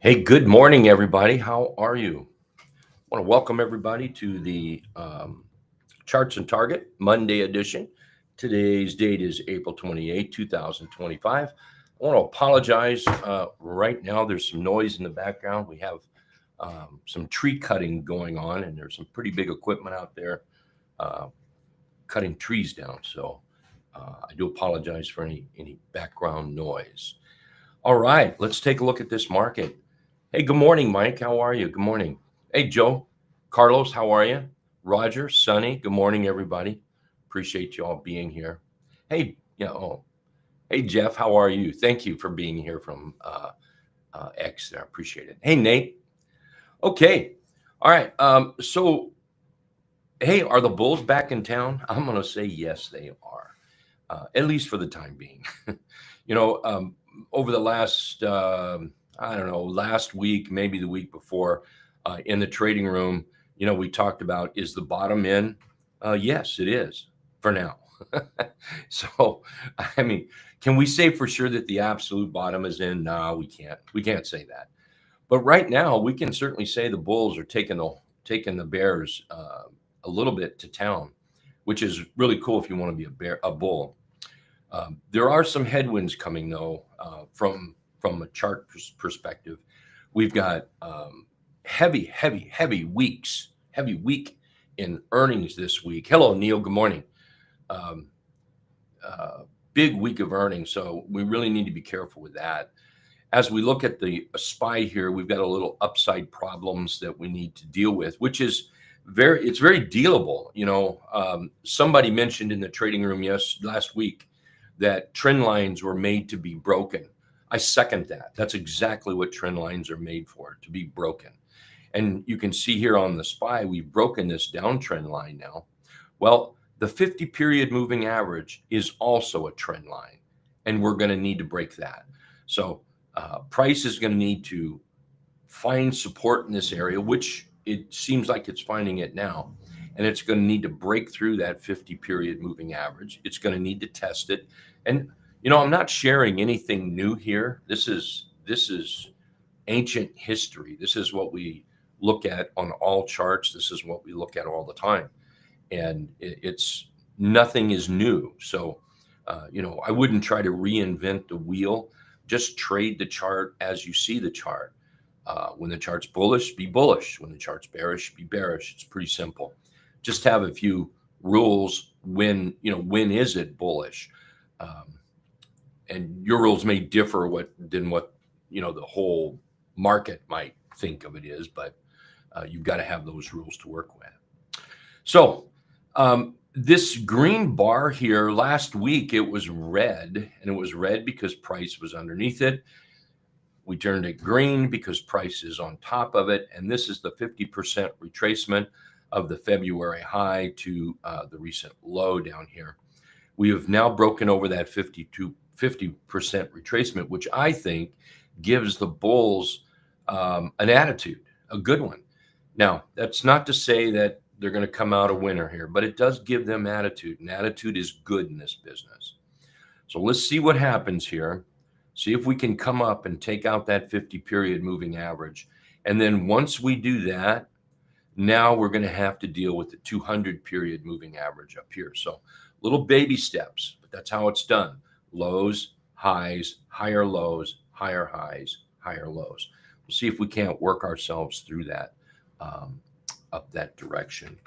Hey, good morning, everybody. How are you? I want to welcome everybody to the Charts and Target Monday edition. Today's date is April 28, 2025. I want to apologize. Right now, there's some noise in the background. We have some tree cutting going on, and there's some pretty big equipment out there uh, cutting trees down. So I do apologize for any background noise. All right, let's take a look at this market. Hey, good morning, Mike. How are you? Good morning. Hey, Joe, Carlos, how are you? Roger, Sonny, good morning, everybody. Appreciate you all being here. Hey, hey, Jeff, how are you? Thank you for being here from X there. Appreciate it. Hey, Nate. Okay. All right. Hey, are the Bulls back in town? I'm going to say yes, they are, at least for the time being. you know, um, Over the last, I don't know, last week, maybe the week before, in the trading room, we talked about, is the bottom in? Yes, it is for now. So, I mean, can we say for sure that the absolute bottom is in? No, we can't. We can't say that. But right now, we can certainly say the Bulls are taking the Bears a little bit to town, which is really cool if you want to be a bull. There are some headwinds coming though from a chart perspective. We've got heavy weeks, heavy week in earnings this week. Hello, Neil. Good morning. Um, Big week of earnings, so we really need to be careful with that. As we look at the SPY here, we've got a little upside problems that we need to deal with, which is it's very dealable. Somebody mentioned in the trading room last week that trend lines were made to be broken. I second that. That's exactly what trend lines are made for, to be broken. And you can see here on the SPY, we've broken this downtrend line now. Well, the 50 period moving average is also a trend line, and we're going to need to break that. So price is going to need to find support in this area, which it seems like it's finding it now. And it's going to need to break through that 50 period moving average. It's going to need to test it. And, I'm not sharing anything new here. This is ancient history. This is what we look at on all charts. This is what we look at all the time. And it's nothing is new. So, I wouldn't try to reinvent the wheel. Just trade the chart as you see the chart. When the chart's bullish, be bullish. When the chart's bearish, be bearish. It's pretty simple. Just have a few rules. When is it bullish? And your rules may differ than what the whole market might think of it is, but you've got to have those rules to work with. So this green bar here, last week it was red, and it was red because price was underneath it. We turned it green because price is on top of it, and this is the 50% retracement of the February high to the recent low down here. We have now broken over that 50% retracement, which I think gives the bulls an attitude, a good one. Now, that's not to say that they're going to come out a winner here, but it does give them attitude, and attitude is good in this business. So let's see what happens here. See if we can come up and take out that 50 period moving average. And then once we do that, now we're going to have to deal with the 200 period moving average up here. So little baby steps, but that's how it's done. Lows, highs, higher lows, higher highs, higher lows. We'll see if we can't work ourselves through that up that direction.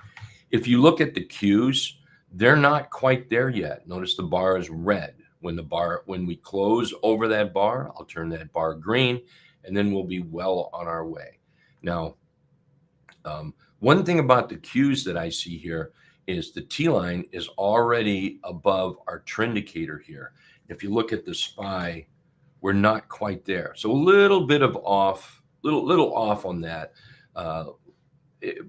If you look at the Qs, they're not quite there yet. Notice the bar is red. When we close over that bar, I'll turn that bar green, and then we'll be well on our way. Now, one thing about the Qs that I see here is the T line is already above our trend indicator here. If you look at the SPY, we're not quite there. So a little bit of off, little off on that.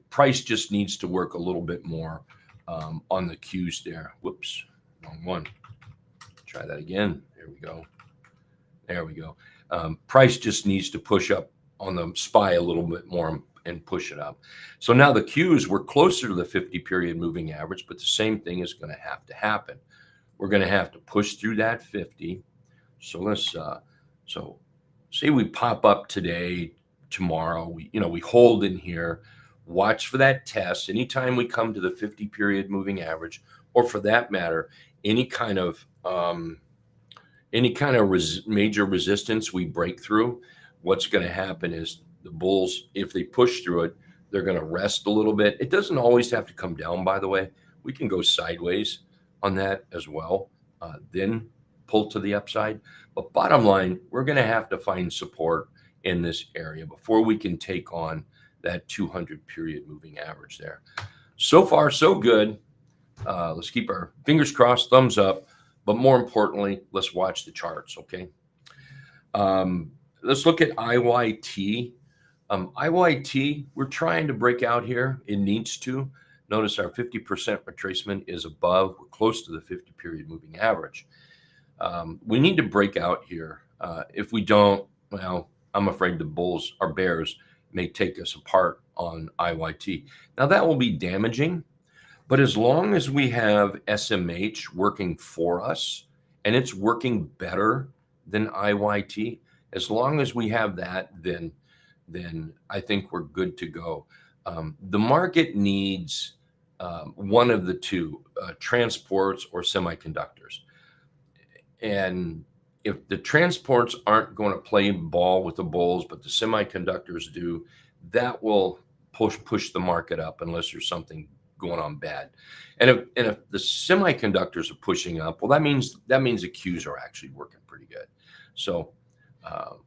Price just needs to work a little bit more on the Qs there. Whoops, wrong one. Try that again. There we go. Price just needs to push up on the SPY a little bit more and push it up. So now the Qs were closer to the 50 period moving average, but the same thing is going to have to happen. We're going to have to push through that 50. So let's say we pop up today tomorrow. We hold in here, watch for that test. Anytime we come to the 50-period moving average, or for that matter, any kind of major resistance we break through, what's going to happen is the bulls, if they push through it, they're going to rest a little bit. It doesn't always have to come down, by the way. We can go sideways on that as well, then pull to the upside. But bottom line, we're going to have to find support in this area before we can take on that 200-period moving average there. So far, so good. Let's keep our fingers crossed, thumbs up. But more importantly, let's watch the charts, okay? Let's look at IYT. IYT, we're trying to break out here. It needs to. Notice our 50% retracement is above. We're close to the 50-period moving average. We need to break out here. If we don't, well, I'm afraid the bulls or bears may take us apart on IYT. Now, that will be damaging. But as long as we have SMH working for us, and it's working better than IYT, as long as we have that, then I think we're good to go. The market needs one of the two, transports or semiconductors. And if the transports aren't going to play ball with the bulls, but the semiconductors do, that will push the market up unless there's something going on bad. And if the semiconductors are pushing up, well, that means the Qs are actually working pretty good. So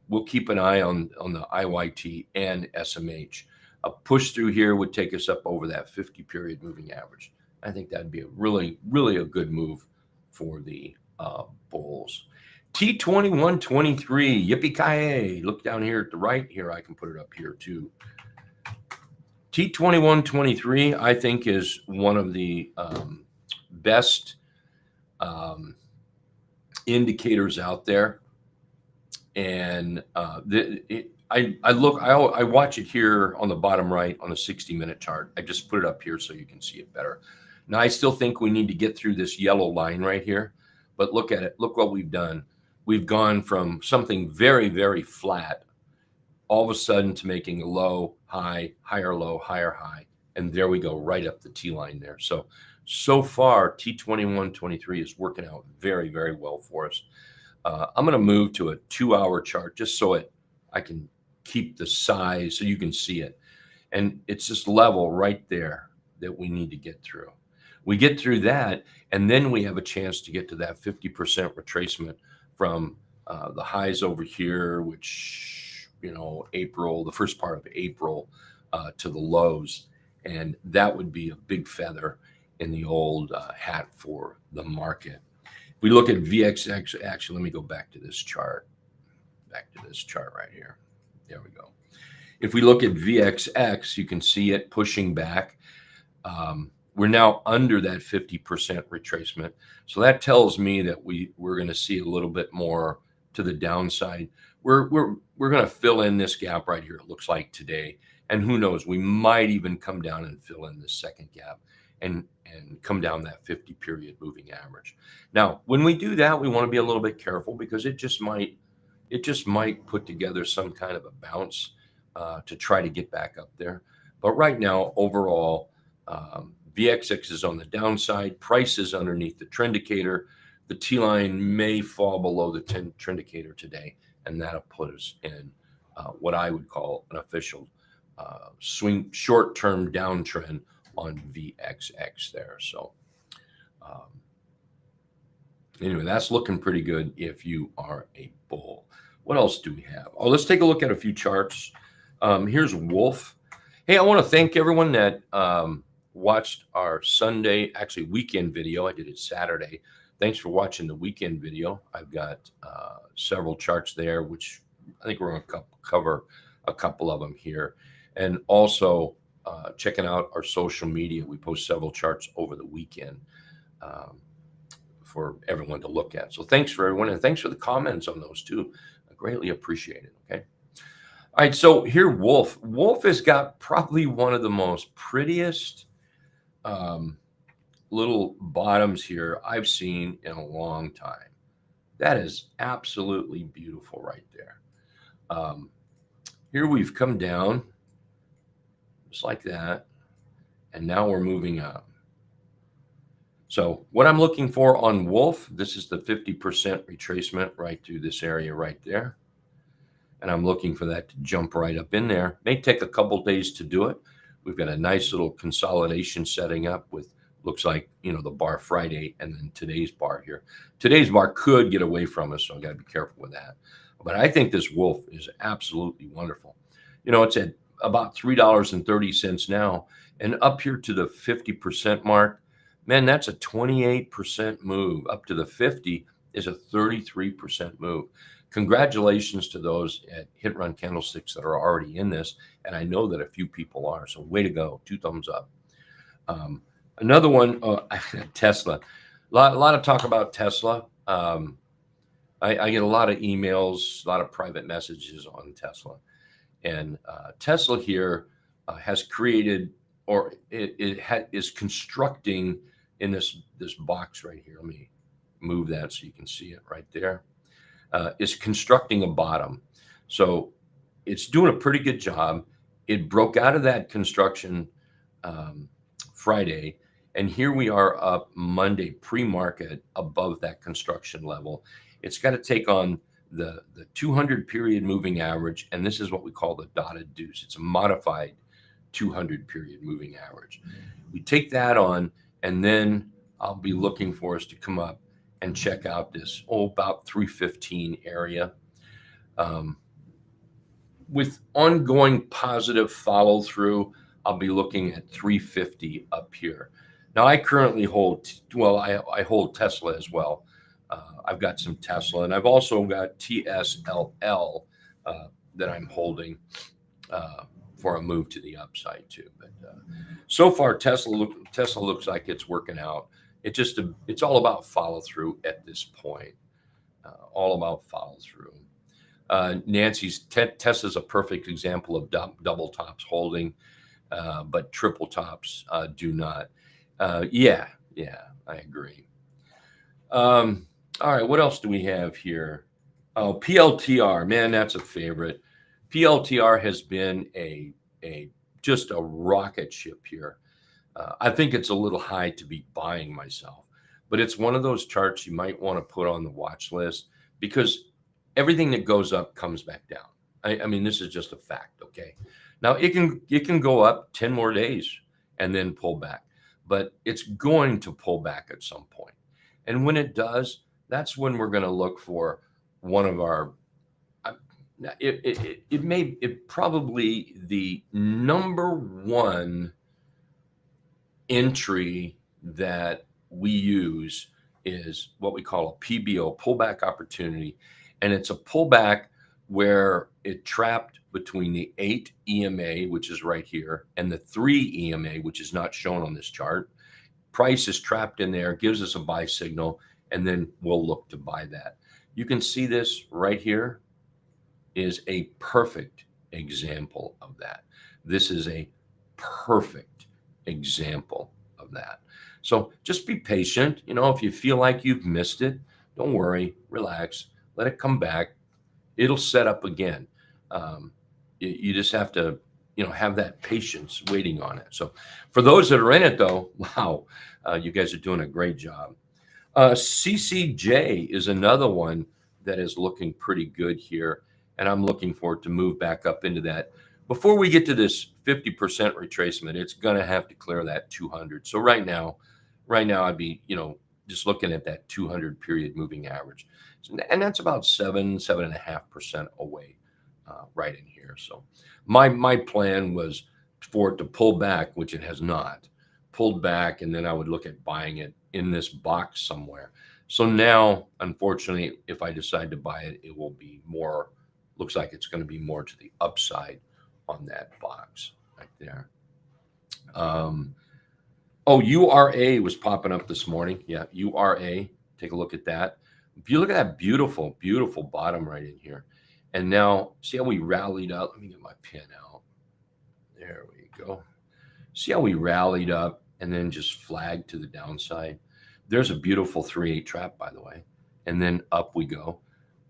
we'll keep an eye on the IYT and SMH. A push through here would take us up over that 50-period moving average. I think that'd be a really a good move for the bulls. T2123, yippee-ki-yay. Look down here at the right. Here, I can put it up here too. T2123, I think, is one of the best indicators out there. And I watch it here on the bottom right on a 60-minute chart. I just put it up here so you can see it better. Now, I still think we need to get through this yellow line right here. But look at it. Look what we've done. We've gone from something very, very flat all of a sudden to making a low, high, higher low, higher high. And there we go, right up the T line there. So far, T2123 is working out very, very well for us. I'm going to move to a 2-hour chart just so I can keep the size so you can see it. And it's this level right there that we need to get through. We get through that, and then we have a chance to get to that 50% retracement from the highs over here, which, April, the first part of April, to the lows. And that would be a big feather in the old hat for the market. If we look at VXX, actually, let me go back to this chart. Back to this chart right here. There we go. If we look at VXX, you can see it pushing back. We're now under that 50% retracement. So that tells me that we're going to see a little bit more to the downside. We're going to fill in this gap right here, it looks like today. And who knows, we might even come down and fill in this second gap and come down that 50-period moving average. Now, when we do that, we want to be a little bit careful because it just might put together some kind of a bounce to try to get back up there. But right now, overall, VXX is on the downside. Price is underneath the trend indicator. The T line may fall below the trend indicator today, and that'll put us in what I would call an official swing short-term downtrend on VXX there. So anyway, that's looking pretty good if you are a bull. What else do we have? Oh, let's take a look at a few charts. Here's Wolf. Hey, I want to thank everyone that watched our Sunday, actually weekend video. I did it Saturday. Thanks for watching the weekend video. I've got several charts there, which I think we're going to cover a couple of them here. And also checking out our social media. We post several charts over the weekend for everyone to look at. So thanks for everyone. And thanks for the comments on those too. I greatly appreciate it. Okay. All right. So here, Wolf. Wolf has got probably one of the most prettiest little bottoms here I've seen in a long time. That is absolutely beautiful right there. here we've come down just like that, and now we're moving up. So what I'm looking for on Wolf, this is the 50% retracement right through this area right there. And I'm looking for that to jump right up in there. May take a couple days to do it. We've got a nice little consolidation setting up with, looks like, the bar Friday and then today's bar here. Today's bar could get away from us, so I got to be careful with that. But I think this Wolf is absolutely wonderful. It's at about $3.30 now, and up here to the 50% mark. Man, that's a 28% move. Up to the 50 is a 33% move. Congratulations to those at Hit Run Candlesticks that are already in this, and I know that a few people are. So way to go! 2 thumbs up. Another one, Tesla. A lot of talk about Tesla. I get a lot of emails, a lot of private messages on Tesla, and Tesla here has created, or is constructing in this box right here. Let me move that so you can see it right there. Is constructing a bottom. So it's doing a pretty good job. It broke out of that construction Friday, and here we are up Monday pre-market above that construction level. It's got to take on the 200 period moving average, and this is what we call the dotted deuce. It's a modified 200 period moving average. We take that on, and then I'll be looking for us to come up and check out this about 315 area. With ongoing positive follow through, I'll be looking at 350 up here. Now I currently hold, I hold Tesla as well. I've got some Tesla, and I've also got TSLL that I'm holding for a move to the upside too. But so far, Tesla looks like it's working out. It's all about follow through at this point. All about follow through. Nancy's Tesla's a perfect example of double tops holding, but triple tops do not. Yeah, I agree. All right, what else do we have here? Oh, PLTR, man, that's a favorite. PLTR has been just a rocket ship here. I think it's a little high to be buying myself, but it's one of those charts you might want to put on the watch list, because everything that goes up comes back down. I mean, this is just a fact. Okay. Now it can go up 10 more days and then pull back, but it's going to pull back at some point. And when it does, that's when we're going to look for one of our, it probably the number one entry that we use is what we call a PBO, pullback opportunity. And it's a pullback where it trapped between the 8 EMA, which is right here, and the 3 EMA, which is not shown on this chart. Price is trapped in there, gives us a buy signal, and then we'll look to buy that. You can see this right here is a perfect example of that. This is a perfect example of that. So just be patient. If you feel like you've missed it, don't worry, relax, let it come back. It'll set up again. You just have to, have that patience waiting on it. So for those that are in it though, wow, you guys are doing a great job. CCJ is another one that is looking pretty good here. And I'm looking for it to move back up into that. Before we get to this 50% retracement, it's going to have to clear that 200. So right now I'd be, just looking at that 200 period moving average. And that's about 7.5% away right in here. So my plan was for it to pull back, which it has not pulled back. And then I would look at buying it in this box somewhere. So now, unfortunately, if I decide to buy it, it will be more, looks like it's going to be more to the upside on that box right there. URA was popping up this morning. Yeah, URA. Take a look at that. If you look at that beautiful, beautiful bottom right in here. And now, see how we rallied up? Let me get my pin out. There we go. See how we rallied up and then just flagged to the downside? There's a beautiful 3-8 trap, by the way. And then up we go.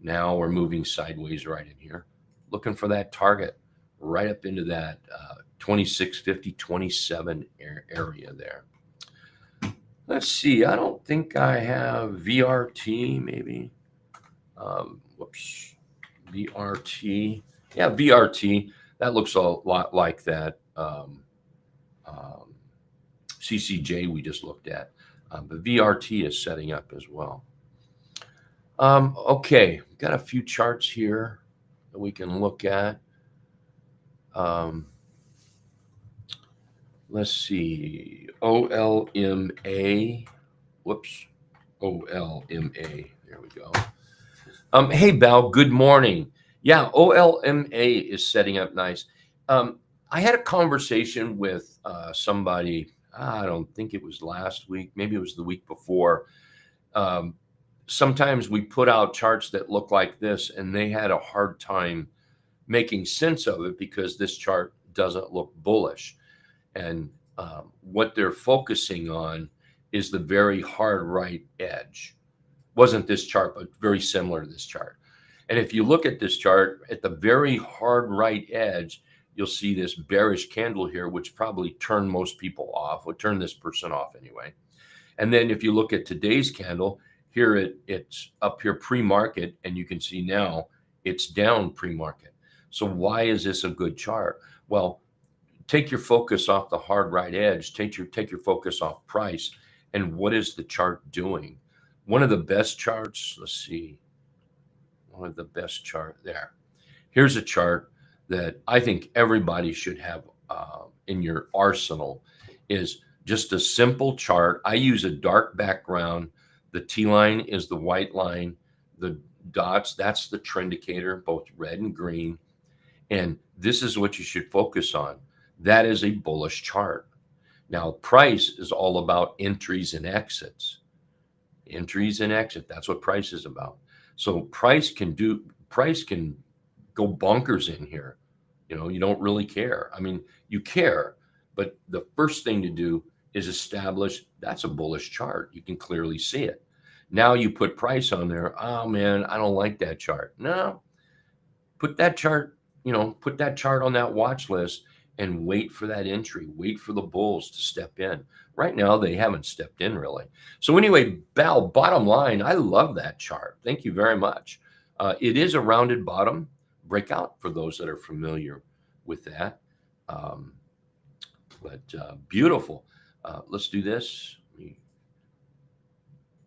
Now we're moving sideways right in here, looking for that target. right up into that 2650, 27 area there. Let's see. I don't think I have VRT, maybe. Whoops. VRT. Yeah, VRT. That looks a lot like that CCJ we just looked at. But VRT is setting up as well. Okay, got a few charts here that we can look at. Let's see. OLMA. Whoops. OLMA. There we go. Hey, Val, good morning. Yeah, OLMA is setting up nice. I had a conversation with somebody, I don't think it was last week, maybe it was the week before. Sometimes we put out charts that look like this, and they had a hard time making sense of it because this chart doesn't look bullish. And what they're focusing on is the very hard right edge. Wasn't this chart, but very similar to this chart. And if you look at this chart, at the very hard right edge, you'll see this bearish candle here, which probably turned most people off, would turn this person off anyway. And then if you look at today's candle, here it's up here pre-market, and you can see now it's down pre-market. So why is this a good chart? Well, take your focus off the hard right edge, take your focus off price, and what is the chart doing? One of the best charts, let's see, one of the best chart there. Here's a chart that I think everybody should have in your arsenal. Is just a simple chart. I use a dark background. The T line is the white line. The dots, that's the trend indicator, both red and green. And this is what you should focus on. That is a bullish chart. Now, price is all about entries and exits. Entries and exit. That's what price is about. So price can go bonkers in here. You know, you don't really care. I mean, you care, but the first thing to do is establish that's a bullish chart. You can clearly see it. Now you put price on there. Oh man, I don't like that chart. No, put that chart, put that chart on that watch list and wait for that entry. Wait for the bulls to step in. Right now, they haven't stepped in really. So anyway, Val, bottom line, I love that chart. Thank you very much. It is a rounded bottom breakout for those that are familiar with that. But beautiful. Let's do this.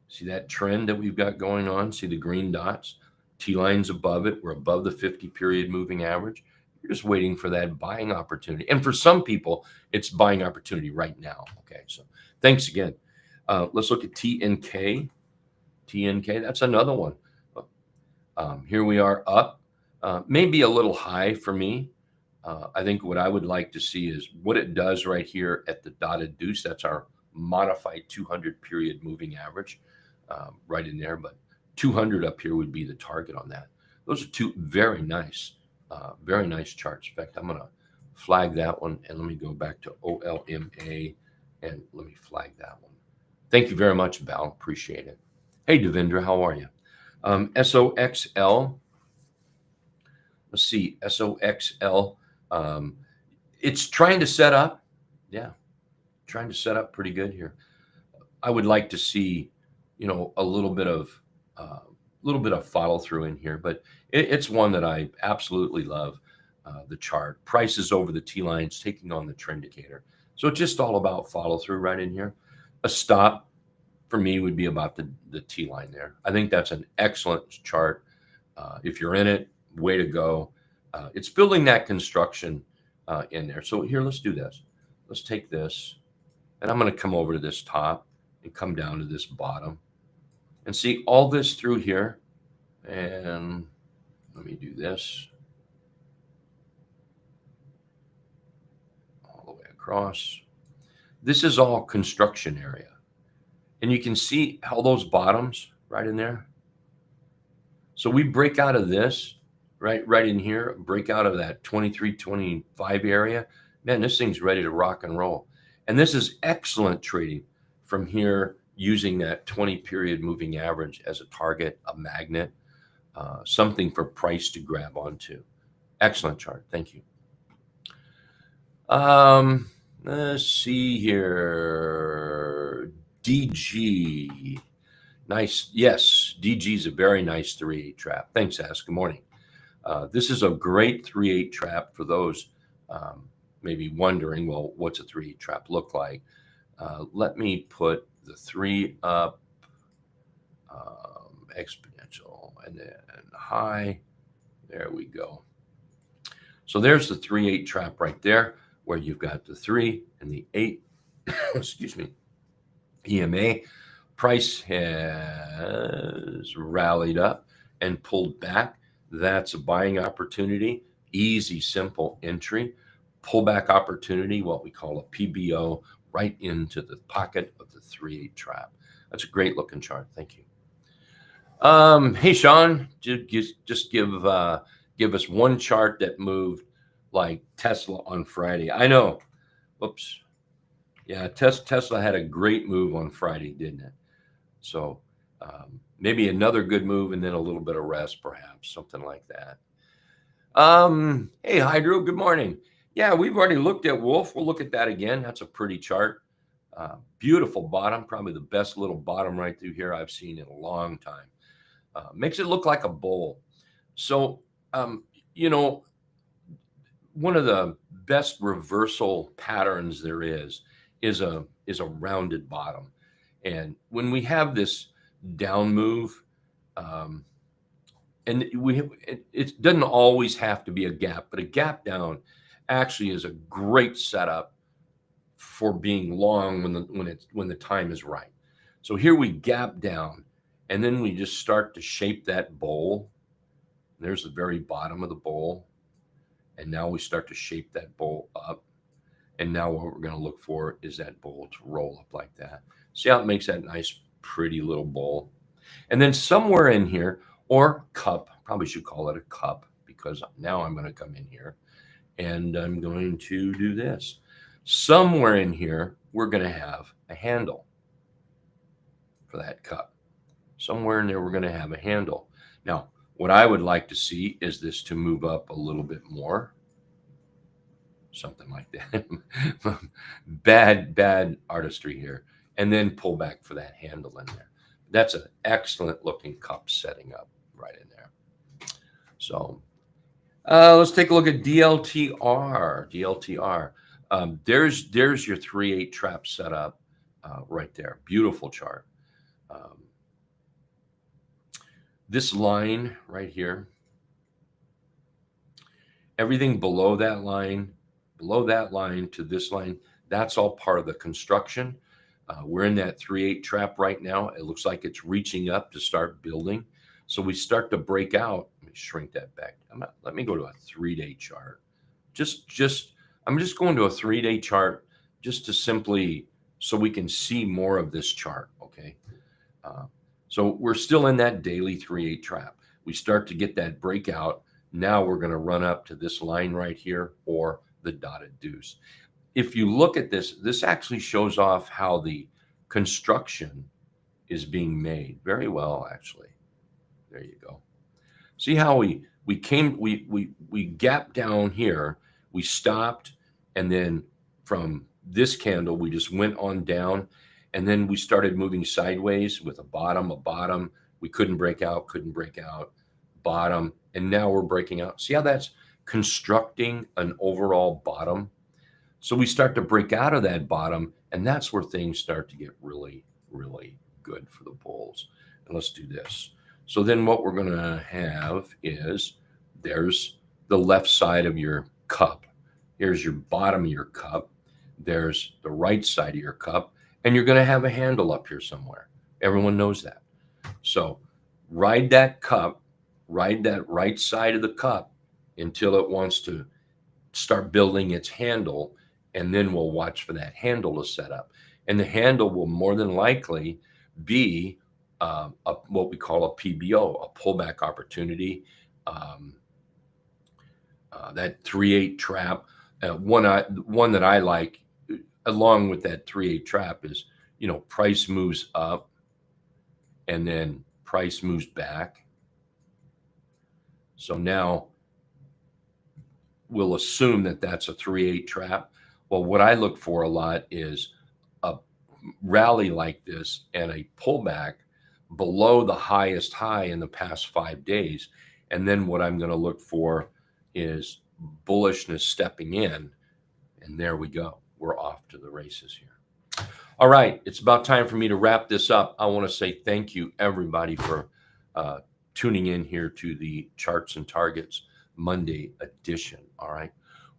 See that trend that we've got going on? See the green dots? T-lines above it. We're above the 50-period moving average. You're just waiting for that buying opportunity. And for some people, it's buying opportunity right now. Okay, so thanks again. Let's look at TNK. TNK, that's another one. Here we are up. Maybe a little high for me. I think what I would like to see is what it does right here at the dotted deuce. That's our modified 200-period moving average right in there. But 200 up here would be the target on that. Those are two very nice charts. In fact, I'm going to flag that one. And let me go back to OLMA and let me flag that one. Thank you very much, Val. Appreciate it. Hey, Devendra, how are you? SOXL. Let's see, SOXL. It's trying to set up. Yeah, trying to set up pretty good here. I would like to see, a little bit of follow through in here, but it's one that I absolutely love. The chart prices over the T lines, taking on the trend indicator. So it's just all about follow through right in here. A stop for me would be about the T line there. I think that's an excellent chart. If you're in it, way to go. It's building that construction in there. So here, let's do this. Let's take this, and I'm going to come over to this top and come down to this bottom and see all this through here. And let me do this all the way across. This is all construction area. And you can see how those bottoms right in there. So we break out of this right in here, break out of that 23, 25 area. Man, this thing's ready to rock and roll. And this is excellent trading from here using that 20-period moving average as a target, a magnet, something for price to grab onto. Excellent chart. Thank you. Let's see here. DG. Nice. Yes, DG is a very nice 3/8 trap. Thanks, Ask. Good morning. This is a great 3/8 trap for those maybe wondering, well, what's a 3/8 trap look like? Let me put the 3 up, exponential, and then high. There we go. So there's the 3/8 trap right there, where you've got the 3 and the 8. Excuse me. EMA price has rallied up and pulled back. That's a buying opportunity. Easy, simple entry. Pullback opportunity, what we call a PBO, right into the pocket of the 3/8 trap. That's a great looking chart. Thank you. Hey Sean, just give us one chart that moved like Tesla on Friday. I know. Whoops. Yeah, Tesla had a great move on Friday, didn't it? So maybe another good move and then a little bit of rest, perhaps something like that. Hey Hydro, good morning. Yeah, we've already looked at Wolf. We'll look at that again. That's a pretty chart. Beautiful bottom, probably the best little bottom right through here I've seen in a long time. Makes it look like a bowl. So, you know, one of the best reversal patterns there is a rounded bottom. And when we have this down move, and it doesn't always have to be a gap, but a gap down actually is a great setup for being long when the time is right. So here we gap down, and then we just start to shape that bowl. There's the very bottom of the bowl, and now we start to shape that bowl up. And now what we're going to look for is that bowl to roll up like that. See how it makes that nice, pretty little bowl. And then somewhere in here, or cup, probably should call it a cup, because now I'm going to come in here and I'm going to do this. Somewhere in here, we're going to have a handle for that cup. Somewhere in there, we're going to have a handle. Now, what I would like to see is this to move up a little bit more. Something like that. bad artistry here. And then pull back for that handle in there. That's an excellent looking cup setting up right in there. So let's take a look at DLTR. DLTR. There's your 3/8 trap setup right there. Beautiful chart. This line right here, everything below that line to this line, that's all part of the construction. We're in that 3/8 trap right now. It looks like it's reaching up to start building. So we start to break out. Let me shrink that back. Let me go to a 3-day chart. I'm just going to a 3-day chart just to simply so we can see more of this chart. Okay. So we're still in that daily 3/8 trap. We start to get that breakout. Now we're going to run up to this line right here or the dotted deuce. If you look at this, this actually shows off how the construction is being made very well, actually. There you go. See how we gapped down here, we stopped, and then from this candle, we just went on down, and then we started moving sideways with a bottom. We couldn't break out, bottom, and now we're breaking out. See how that's constructing an overall bottom? So we start to break out of that bottom, and that's where things start to get really, really good for the bulls. And let's do this. So then what we're going to have is there's the left side of your cup. Here's your bottom of your cup. There's the right side of your cup. And you're going to have a handle up here somewhere. Everyone knows that. So ride that cup, ride that right side of the cup until it wants to start building its handle. And then we'll watch for that handle to set up. And the handle will more than likely be what we call a PBO, a pullback opportunity. That 3/8 trap, one that I like, along with that 3/8 trap is, price moves up and then price moves back. So now will assume that that's a 3-8 trap. Well, what I look for a lot is a rally like this and a pullback below the highest high in the past 5 days. And then what I'm going to look for is bullishness stepping in. And there we go. We're off to the races here. All right. It's about time for me to wrap this up. I want to say thank you, everybody, for tuning in here to the Charts and Targets Monday edition. All right.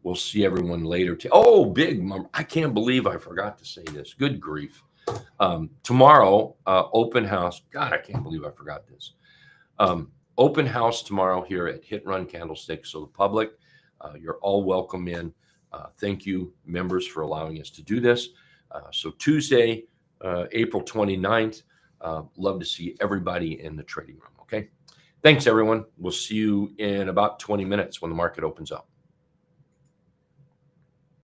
We'll see everyone later. Oh, big. I can't believe I forgot to say this. Good grief. Tomorrow, open house. God, I can't believe I forgot this. Open house tomorrow here at Hit Run Candlesticks. So the public, you're all welcome in. Thank you, members, for allowing us to do this. So Tuesday, April 29th, love to see everybody in the trading room. Okay. Thanks, everyone. We'll see you in about 20 minutes when the market opens up.